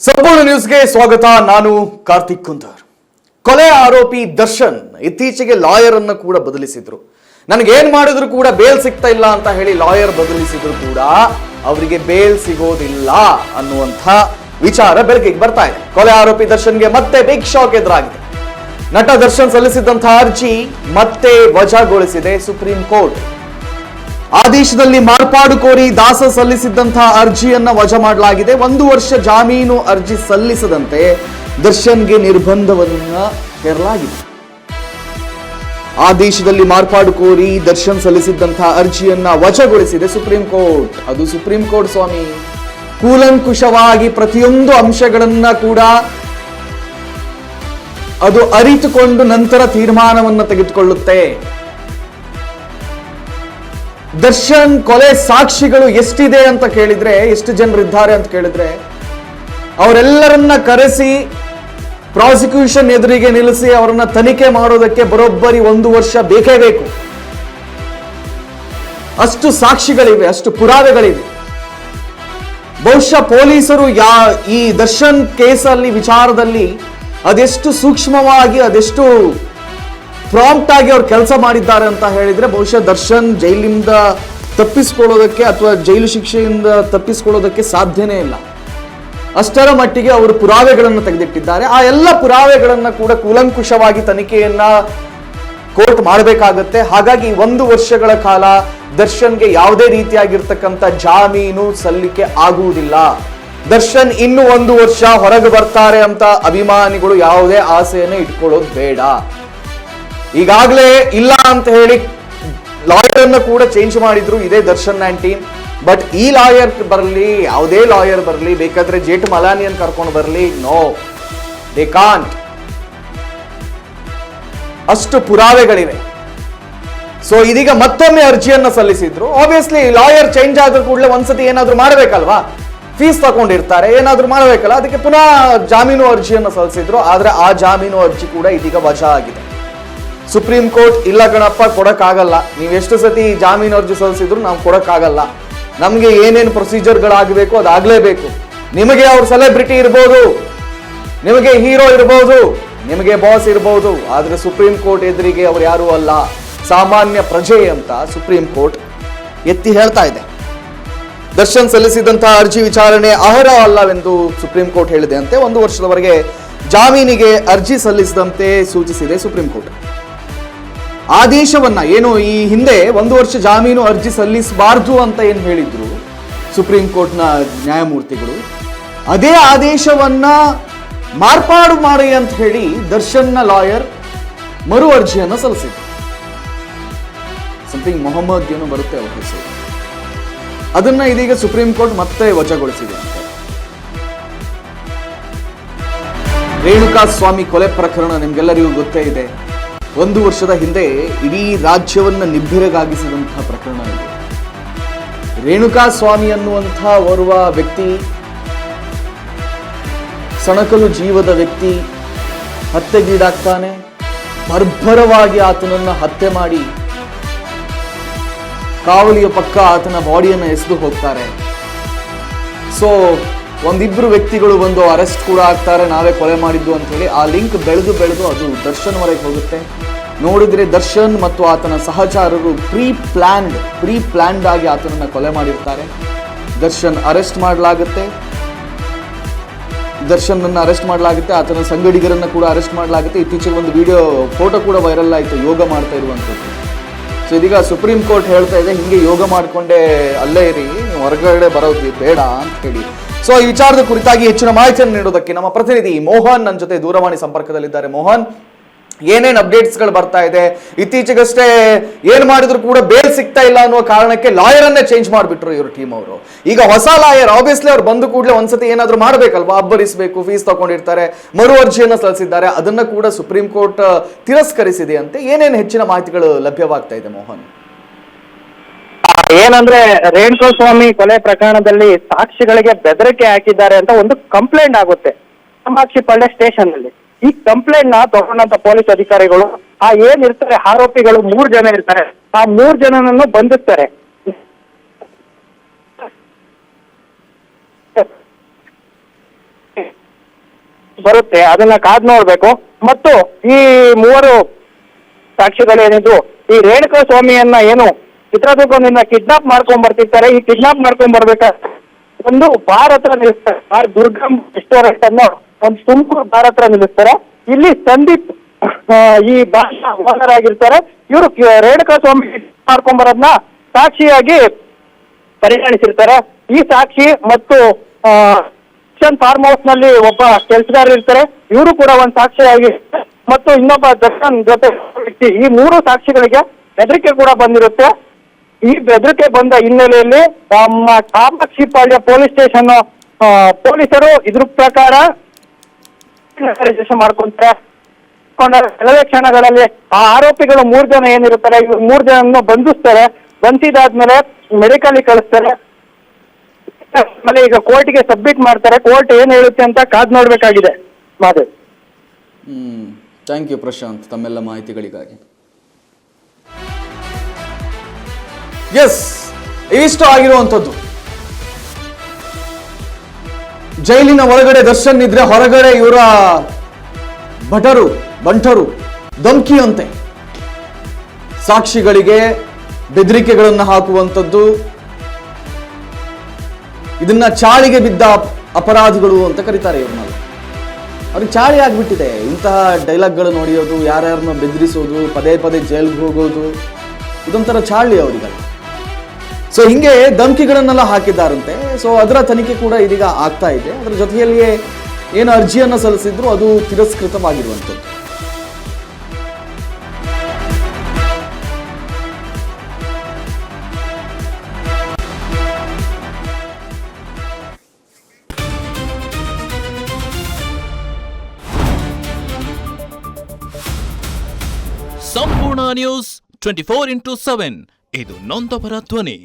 ಸಂಪೂರ್ಣ ನ್ಯೂಸ್ಗೆ ಸ್ವಾಗತ. ನಾನು ಕಾರ್ತಿಕ್ ಕುಂದರ್. ಕೊಲೆ ಆರೋಪಿ ದರ್ಶನ್ ಇತ್ತೀಚೆಗೆ ಲಾಯರ್ ಅನ್ನು ಕೂಡ ಬದಲಿಸಿದ್ರು. ನನಗೇನ್ ಮಾಡಿದ್ರು ಕೂಡ ಬೇಲ್ ಸಿಗ್ತಾ ಇಲ್ಲ ಅಂತ ಹೇಳಿ ಲಾಯರ್ ಬದಲಿಸಿದ್ರು ಕೂಡ ಅವರಿಗೆ ಬೇಲ್ ಸಿಗೋದಿಲ್ಲ ಅನ್ನುವಂಥ ವಿಚಾರ ಬೆಳಕಿಗೆ ಬರ್ತಾ ಇದೆ. ಕೊಲೆ ಆರೋಪಿ ದರ್ಶನ್ಗೆ ಮತ್ತೆ ಬಿಗ್ ಶಾಕ್ ಎದುರಾಗಿದೆ. ನಟ ದರ್ಶನ್ ಸಲ್ಲಿಸಿದಂತಹ ಅರ್ಜಿ ಮತ್ತೆ ವಜಾಗೊಳಿಸಿದೆ ಸುಪ್ರೀಂ ಕೋರ್ಟ್. ಆದೇಶದಲ್ಲಿ ಮಾರ್ಪಾಡು ಕೋರಿ ದಾಸ ಸಲ್ಲಿಸಿದ್ದಂತಹ ಅರ್ಜಿಯನ್ನ ವಜಾ ಮಾಡಲಾಗಿದೆ. 1 ವರ್ಷ ಜಾಮೀನು ಅರ್ಜಿ ಸಲ್ಲಿಸದಂತೆ ದರ್ಶನ್ಗೆ ನಿರ್ಬಂಧವನ್ನ ಹೇರಲಾಗಿದೆ. ಆದೇಶದಲ್ಲಿ ಮಾರ್ಪಾಡು ಕೋರಿ ದರ್ಶನ್ ಸಲ್ಲಿಸಿದ್ದಂತಹ ಅರ್ಜಿಯನ್ನ ವಜಾಗೊಳಿಸಿದೆ ಸುಪ್ರೀಂ ಕೋರ್ಟ್. ಅದು ಸುಪ್ರೀಂ ಕೋರ್ಟ್ ಸ್ವಾಮಿ ಕೂಲಂಕುಷವಾಗಿ ಪ್ರತಿಯೊಂದು ಅಂಶಗಳನ್ನ ಕೂಡ ಅದು ಅರಿತುಕೊಂಡು ನಂತರ ತೀರ್ಮಾನವನ್ನು ತೆಗೆದುಕೊಳ್ಳುತ್ತೆ. ದರ್ಶನ್ ಕೊಲೆ ಸಾಕ್ಷಿಗಳು ಎಷ್ಟಿದೆ ಅಂತ ಕೇಳಿದ್ರೆ, ಎಷ್ಟು ಜನರಿದ್ದಾರೆ ಅಂತ ಕೇಳಿದ್ರೆ, ಅವರೆಲ್ಲರನ್ನ ಕರೆಸಿ ಪ್ರಾಸಿಕ್ಯೂಷನ್ ಎದುರಿಗೆ ನಿಲ್ಲಿಸಿ ಅವರನ್ನ ತನಿಖೆ ಮಾಡೋದಕ್ಕೆ ಬರೋಬ್ಬರಿ 1 ವರ್ಷ ಬೇಕೇ ಬೇಕು. ಅಷ್ಟು ಸಾಕ್ಷಿಗಳಿವೆ, ಅಷ್ಟು ಪುರಾವೆಗಳಿವೆ. ಬಹುಶಃ ಪೊಲೀಸರು ಈ ದರ್ಶನ್ ಕೇಸಲ್ಲಿ ವಿಚಾರದಲ್ಲಿ ಅದೆಷ್ಟು ಸೂಕ್ಷ್ಮವಾಗಿ ಅದೆಷ್ಟು ಪ್ರಾಂಪ್ಟ್ ಆಗಿ ಅವ್ರು ಕೆಲಸ ಮಾಡಿದ್ದಾರೆ ಅಂತ ಹೇಳಿದ್ರೆ ಬಹುಶಃ ದರ್ಶನ್ ಜೈಲಿಂದ ತಪ್ಪಿಸ್ಕೊಳ್ಳೋದಕ್ಕೆ ಅಥವಾ ಜೈಲು ಶಿಕ್ಷೆಯಿಂದ ತಪ್ಪಿಸ್ಕೊಳ್ಳೋದಕ್ಕೆ ಸಾಧ್ಯನೇ ಇಲ್ಲ. ಅಷ್ಟರ ಮಟ್ಟಿಗೆ ಅವರು ಪುರಾವೆಗಳನ್ನು ತೆಗೆದಿಟ್ಟಿದ್ದಾರೆ. ಆ ಎಲ್ಲ ಪುರಾವೆಗಳನ್ನ ಕೂಡ ಕೂಲಂಕುಷವಾಗಿ ತನಿಖೆಯನ್ನ ಕೋರ್ಟ್ ಮಾಡಬೇಕಾಗತ್ತೆ. ಹಾಗಾಗಿ 1 ವರ್ಷಗಳ ಕಾಲ ದರ್ಶನ್ಗೆ ಯಾವುದೇ ರೀತಿಯಾಗಿರ್ತಕ್ಕಂಥ ಜಾಮೀನು ಸಲ್ಲಿಕೆ ಆಗುವುದಿಲ್ಲ. ದರ್ಶನ್ ಇನ್ನು 1 ವರ್ಷ ಹೊರಗೆ ಬರ್ತಾರೆ ಅಂತ ಅಭಿಮಾನಿಗಳು ಯಾವುದೇ ಆಸೆಯನ್ನು ಇಟ್ಕೊಳ್ಳೋದು ಬೇಡ. ಈಗಾಗಲೇ ಇಲ್ಲ ಅಂತ ಹೇಳಿ ಲಾಯರ್ ಅನ್ನು ಕೂಡ ಚೇಂಜ್ ಮಾಡಿದ್ರು ಇದೇ ದರ್ಶನ್ ಅಂಡ್ ಟೀಮ್. ಬಟ್ ಈ ಲಾಯರ್ ಬರಲಿ, ಯಾವುದೇ ಲಾಯರ್ ಬರಲಿ, ಬೇಕಾದ್ರೆ ಜೇಠ್ ಮಲಾನಿಯನ್ ಕರ್ಕೊಂಡು ಬರಲಿ, ನೋ ದೇ ಕಾಂಟ್. ಅಷ್ಟು ಪುರಾವೆಗಳಿವೆ. ಸೊ ಇದೀಗ ಮತ್ತೊಮ್ಮೆ ಅರ್ಜಿಯನ್ನ ಸಲ್ಲಿಸಿದ್ರು. ಆಬ್ವಿಯಸ್ಲಿ ಲಾಯರ್ ಚೇಂಜ್ ಆದ್ರೂ ಕೂಡಲೇ ಒಂದ್ಸತಿ ಏನಾದ್ರೂ ಮಾಡಬೇಕಲ್ವಾ, ಫೀಸ್ ತಗೊಂಡಿರ್ತಾರೆ, ಏನಾದ್ರೂ ಮಾಡಬೇಕಲ್ಲ. ಅದಕ್ಕೆ ಪುನಃ ಜಾಮೀನು ಅರ್ಜಿಯನ್ನು ಸಲ್ಲಿಸಿದ್ರು. ಆದ್ರೆ ಆ ಜಾಮೀನು ಅರ್ಜಿ ಕೂಡ ಇದೀಗ ವಜಾ ಆಗಿದೆ. ಸುಪ್ರೀಂ ಕೋರ್ಟ್ ಇಲ್ಲ ಗಣಪ್ಪ, ಕೊಡಕ್ಕಾಗಲ್ಲ, ನೀವು ಎಷ್ಟು ಸತಿ ಜಾಮೀನು ಅರ್ಜಿ ಸಲ್ಲಿಸಿದ್ರು ನಾವು ಕೊಡಕ್ಕಾಗಲ್ಲ, ನಮ್ಗೆ ಏನೇನು ಪ್ರೊಸೀಜರ್ಗಳಾಗಬೇಕು ಅದಾಗಲೇಬೇಕು. ನಿಮಗೆ ಅವ್ರ ಸೆಲೆಬ್ರಿಟಿ ಇರ್ಬೋದು, ನಿಮಗೆ ಹೀರೋ ಇರ್ಬೋದು, ನಿಮಗೆ ಬಾಸ್ ಇರ್ಬೋದು, ಆದ್ರೆ ಸುಪ್ರೀಂ ಕೋರ್ಟ್ ಎದುರಿಗೆ ಅವ್ರು ಯಾರೂ ಅಲ್ಲ, ಸಾಮಾನ್ಯ ಪ್ರಜೆ ಅಂತ ಸುಪ್ರೀಂ ಕೋರ್ಟ್ ಎತ್ತಿ ಹೇಳ್ತಾ ಇದೆ. ದರ್ಶನ್ ಸಲ್ಲಿಸಿದಂತಹ ಅರ್ಜಿ ವಿಚಾರಣೆ ಅರ್ಹ ಅಲ್ಲವೆಂದು ಸುಪ್ರೀಂ ಕೋರ್ಟ್ ಹೇಳಿದೆ ಅಂತೆ. 1 ವರ್ಷದವರೆಗೆ ಜಾಮೀನಿಗೆ ಅರ್ಜಿ ಸಲ್ಲಿಸಿದಂತೆ ಸೂಚಿಸಿದೆ ಸುಪ್ರೀಂ ಕೋರ್ಟ್. ಆದೇಶವನ್ನ ಏನು ಈ ಹಿಂದೆ 1 ವರ್ಷ ಜಾಮೀನು ಅರ್ಜಿ ಸಲ್ಲಿಸಬಾರ್ದು ಅಂತ ಏನು ಹೇಳಿದ್ರು ಸುಪ್ರೀಂ ಕೋರ್ಟ್ನ ನ್ಯಾಯಮೂರ್ತಿಗಳು, ಅದೇ ಆದೇಶವನ್ನ ಮಾರ್ಪಾಡು ಮಾಡಿ ಅಂತ ಹೇಳಿ ದರ್ಶನ್ನ ಲಾಯರ್ ಮರು ಅರ್ಜಿಯನ್ನ ಸಲ್ಲಿಸಿದ್ರು. ಸಮಥಿಂಗ್ ಮೊಹಮ್ಮದ್ ಏನು ಬರುತ್ತೆ ಅವರ ಹೆಸರು, ಅದನ್ನ ಇದೀಗ ಸುಪ್ರೀಂ ಕೋರ್ಟ್ ಮತ್ತೆ ವಜಾಗೊಳಿಸಿದೆ ಅಂತೆ. ರೇಣುಕಾ ಸ್ವಾಮಿ ಕೊಲೆ ಪ್ರಕರಣ ನಿಮ್ಗೆಲ್ಲರಿಗೂ ಗೊತ್ತೇ ಇದೆ. 1 ವರ್ಷದ ಹಿಂದೆ ಇಡೀ ರಾಜ್ಯವನ್ನ ನಿಬ್ಬೆರಗಾಗಿಸಿದಂತಹ ಪ್ರಕರಣ ಇದೆ. ರೇಣುಕಾ ಸ್ವಾಮಿ ಅನ್ನುವಂಥ ಓರ್ವ ವ್ಯಕ್ತಿ, ಸಣಕಲು ಜೀವದ ವ್ಯಕ್ತಿ ಹತ್ಯೆಗೀಡಾಗ್ತಾನೆ. ಬರ್ಬರವಾಗಿ ಆತನನ್ನ ಹತ್ಯೆ ಮಾಡಿ ಕಾವಲಿಯ ಪಕ್ಕ ಆತನ ಬಾಡಿಯನ್ನು ಎಸೆದು ಹೋಗ್ತಾರೆ. ಸೊ ಒಂದಿಬ್ರು ವ್ಯಕ್ತಿಗಳು ಬಂದು ಅರೆಸ್ಟ್ ಕೂಡ ಆಗ್ತಾರೆ, ನಾವೇ ಕೊಲೆ ಮಾಡಿದ್ದು ಅಂತ ಹೇಳಿ. ಆ ಲಿಂಕ್ ಬೆಳೆದು ಅದು ದರ್ಶನ್ ವರೆಗೆ ಹೋಗುತ್ತೆ. ನೋಡಿದ್ರೆ ದರ್ಶನ್ ಮತ್ತು ಆತನ ಸಹಚರರು ಪ್ರೀ ಪ್ಲಾನ್ಡ್ ಆಗಿ ಆತನನ್ನ ಕೊಲೆ ಮಾಡಿರ್ತಾರೆ. ದರ್ಶನ್ ಅರೆಸ್ಟ್ ಮಾಡಲಾಗುತ್ತೆ, ಆತನ ಸಂಗಡಿಗರನ್ನ ಕೂಡ ಅರೆಸ್ಟ್ ಮಾಡಲಾಗುತ್ತೆ. ಇತ್ತೀಚೆಗೆ ಒಂದು ವಿಡಿಯೋ ಫೋಟೋ ಕೂಡ ವೈರಲ್ ಆಯಿತು, ಯೋಗ ಮಾಡ್ತಾ ಇರುವಂಥದ್ದು. ಸೊ ಇದೀಗ ಸುಪ್ರೀಂ ಕೋರ್ಟ್ ಹೇಳ್ತಾ ಇದೆ, ಹಿಂಗೆ ಯೋಗ ಮಾಡ್ಕೊಂಡೇ ಅಲ್ಲೇ ಇರಿ, ಹೊರಗಡೆ ಬರೋದು ಬೇಡ ಅಂತ ಹೇಳಿ. ಸೊ ಈ ವಿಚಾರದ ಕುರಿತಾಗಿ ಹೆಚ್ಚಿನ ಮಾಹಿತಿಯನ್ನು ನೀಡೋದಕ್ಕೆ ನಮ್ಮ ಪ್ರತಿನಿಧಿ ಮೋಹನ್ ನನ್ನ ಜೊತೆ ದೂರವಾಣಿ ಸಂಪರ್ಕದಲ್ಲಿದ್ದಾರೆ. ಮೋಹನ್, ಏನೇನು ಅಪ್ಡೇಟ್ಸ್ಗಳು ಬರ್ತಾ ಇದೆ? ಇತ್ತೀಚೆಗಷ್ಟೇ ಏನ್ ಮಾಡಿದ್ರು ಕೂಡ ಬೇಲ್ ಸಿಗ್ತಾ ಇಲ್ಲ ಅನ್ನುವ ಕಾರಣಕ್ಕೆ ಲಾಯರ್ ಅನ್ನೇ ಚೇಂಜ್ ಮಾಡಿಬಿಟ್ರು ಇವರು ಟೀಮ್ ಅವರು. ಈಗ ಹೊಸ ಲಾಯರ್, ಆಬ್ವಿಯಸ್ಲಿ ಅವ್ರು ಬಂದು ಕೂಡಲೇ ಒಂದ್ಸತಿ ಏನಾದ್ರು ಮಾಡಬೇಕಲ್ವಾ, ಅಬ್ಬರಿಸಬೇಕು, ಫೀಸ್ ತಗೊಂಡಿರ್ತಾರೆ, ಮರು ಅರ್ಜಿಯನ್ನು ಸಲ್ಲಿಸಿದ್ದಾರೆ, ಅದನ್ನ ಕೂಡ ಸುಪ್ರೀಂ ಕೋರ್ಟ್ ತಿರಸ್ಕರಿಸಿದೆ ಅಂತೆ. ಏನೇನು ಹೆಚ್ಚಿನ ಮಾಹಿತಿಗಳು ಲಭ್ಯವಾಗ್ತಾ ಇದೆ ಮೋಹನ್? ಏನಂದ್ರೆ ರೇಣುಕಾ ಸ್ವಾಮಿ ಕೊಲೆ ಪ್ರಕರಣದಲ್ಲಿ ಸಾಕ್ಷಿಗಳಿಗೆ ಬೆದರಿಕೆ ಹಾಕಿದ್ದಾರೆ ಅಂತ ಒಂದು ಕಂಪ್ಲೇಂಟ್ ಆಗುತ್ತೆ ಕಾಮಾಕ್ಷಿಪಾಳ್ಯ ಸ್ಟೇಷನ್ ಅಲ್ಲಿ. ಈ ಕಂಪ್ಲೇಂಟ್ ನ ತಗೊಂಡಂತ ಪೊಲೀಸ್ ಅಧಿಕಾರಿಗಳು ಏನಿರ್ತಾರೆ ಆರೋಪಿಗಳು 3 ಜನ ಇರ್ತಾರೆ, ಆ 3 ಜನನನ್ನು ಬಂಧಿಸ್ತಾರೆ. ಬರುತ್ತೆ, ಅದನ್ನ ಕಾದ್ ನೋಡ್ಬೇಕು. ಮತ್ತು ಈ ಮೂವರು ಸಾಕ್ಷಿಗಳೇನಿದ್ದು ಈ ರೇಣುಕಾ ಸ್ವಾಮಿಯನ್ನ ಏನು ಚಿತ್ರದುರ್ಗದಿಂದ ಕಿಡ್ನಾಪ್ ಮಾಡ್ಕೊಂಡ್ ಬರ್ತಿರ್ತಾರೆ. ಈ ಕಿಡ್ನಾಪ್ ಮಾಡ್ಕೊಂಡ್ ಬರ್ಬೇಕಾದ್ರೆ ಒಂದು ಬಾರ್ ಹತ್ರ ನಿಲ್ಲಿಸ್ತಾರೆ. ಬಾರ್ ದುರ್ಗಮ್ ರೆಸ್ಟೋರೆಂಟ್ ಅನ್ನೋ ಒಂದು ತುಮಕೂರು ಬಾರ್ ಹತ್ರ ನಿಲ್ಲಿಸ್ತಾರೆ. ಇಲ್ಲಿ ಸಂದೀಪ್ ಈ ಬಾರ್ ಓನರ್ ಆಗಿರ್ತಾರೆ. ಇವರು ರೇಣುಕಾ ಸ್ವಾಮಿ ಮಾಡ್ಕೊಂಡ್ ಬರೋದನ್ನ ಸಾಕ್ಷಿಯಾಗಿ ಪರಿಗಣಿಸಿರ್ತಾರೆ. ಈ ಸಾಕ್ಷಿ ಮತ್ತು ಫಾರ್ಮ್ ಹೌಸ್ ನಲ್ಲಿ ಒಬ್ಬ ಕೆಲಸಗಾರ ಇರ್ತಾರೆ, ಇವರು ಕೂಡ ಒಂದು ಸಾಕ್ಷಿಯಾಗಿ, ಮತ್ತು ಇನ್ನೊಬ್ಬ ದರ್ಶನ್ ಜೊತೆ ವ್ಯಕ್ತಿ, ಈ ಮೂರು ಸಾಕ್ಷಿಗಳಿಗೆ ಬೆದರಿಕೆ ಕೂಡ ಬಂದಿರುತ್ತೆ. ಈ ಬೆದರಿಕೆ ಬಂದ ಹಿನ್ನೆಲೆಯಲ್ಲಿ ನಮ್ಮ ಕಾಮಾಕ್ಷಿಪಾಳ್ಯ ಪೊಲೀಸ್ ಸ್ಟೇಷನ್ ಪೊಲೀಸರು ಇದ್ರ ಪ್ರಕಾರ ರಿಜಿಸ್ಟರ್ ಮಾಡ್ಕೊಂತಾರೆ. ಕೆಲವೇ ಕ್ಷಣಗಳಲ್ಲಿ ಆ ಆರೋಪಿಗಳು 3 ಜನ ಏನಿರ್ತಾರೆ, ಇವ್ರು 3 ಜನನ್ನು ಬಂಧಿಸ್ತಾರೆ. ಬಂಧಿಸಿದಾದ್ಮೇಲೆ ಮೆಡಿಕಲ್ ಕಳಿಸ್ತಾರೆ. ಆಮೇಲೆ ಈಗ ಕೋರ್ಟ್ಗೆ ಸಬ್ಮಿಟ್ ಮಾಡ್ತಾರೆ. ಕೋರ್ಟ್ ಏನ್ ಹೇಳುತ್ತೆ ಅಂತ ಕಾದ್ ನೋಡ್ಬೇಕಾಗಿದೆ. ಮಾದೇವ್. ಥ್ಯಾಂಕ್ ಯು ಪ್ರಶಾಂತ್ ತಮ್ಮೆಲ್ಲ ಮಾಹಿತಿಗಳಿಗಾಗಿ. ಎಸ್, ಇವಿಷ್ಟು ಆಗಿರುವಂಥದ್ದು. ಜೈಲಿನ ಒಳಗಡೆ ದರ್ಶನ್ ಇದ್ರೆ ಹೊರಗಡೆ ಇವರ ಬಂಟರು ಧಮ್ಕಿಯಂತೆ ಸಾಕ್ಷಿಗಳಿಗೆ ಬೆದರಿಕೆಗಳನ್ನು ಹಾಕುವಂಥದ್ದು. ಇದನ್ನ ಚಾಳಿಗೆ ಬಿದ್ದ ಅಪರಾಧಿಗಳು ಅಂತ ಕರೀತಾರೆ ಇವ್ರನ್ನ. ಅವ್ರಿಗೆ ಚಾಳಿ ಆಗ್ಬಿಟ್ಟಿದೆ ಇಂತಹ ಡೈಲಾಗ್ಗಳು ನೋಡಿಯೋದು, ಯಾರ್ಯಾರನ್ನ ಬೆದರಿಸೋದು, ಪದೇ ಪದೇ ಜೈಲ್ಗೆ ಹೋಗೋದು, ಇದೊಂಥರ ಚಾಳಿ ಅವರಿಗೆಲ್ಲ. ಸೊ ಹಿಂಗೆ ಧಮ್ಕಿಗಳನ್ನೆಲ್ಲ ಹಾಕಿದ್ದಾರಂತೆ. ಸೊ ಅದರ ತನಿಖೆ ಕೂಡ ಇದೀಗ ಆಗ್ತಾ ಇದೆ. ಅದರ ಜೊತೆಯಲ್ಲಿಯೇ ಏನು ಅರ್ಜಿಯನ್ನು ಸಲ್ಲಿಸಿದ್ರು ಅದು ತಿರಸ್ಕೃತವಾಗಿರುವಂಥದ್ದು. ಸಂಪೂರ್ಣ ನ್ಯೂಸ್ 24/7 ಇದು ನೊಂದವರ ಧ್ವನಿ.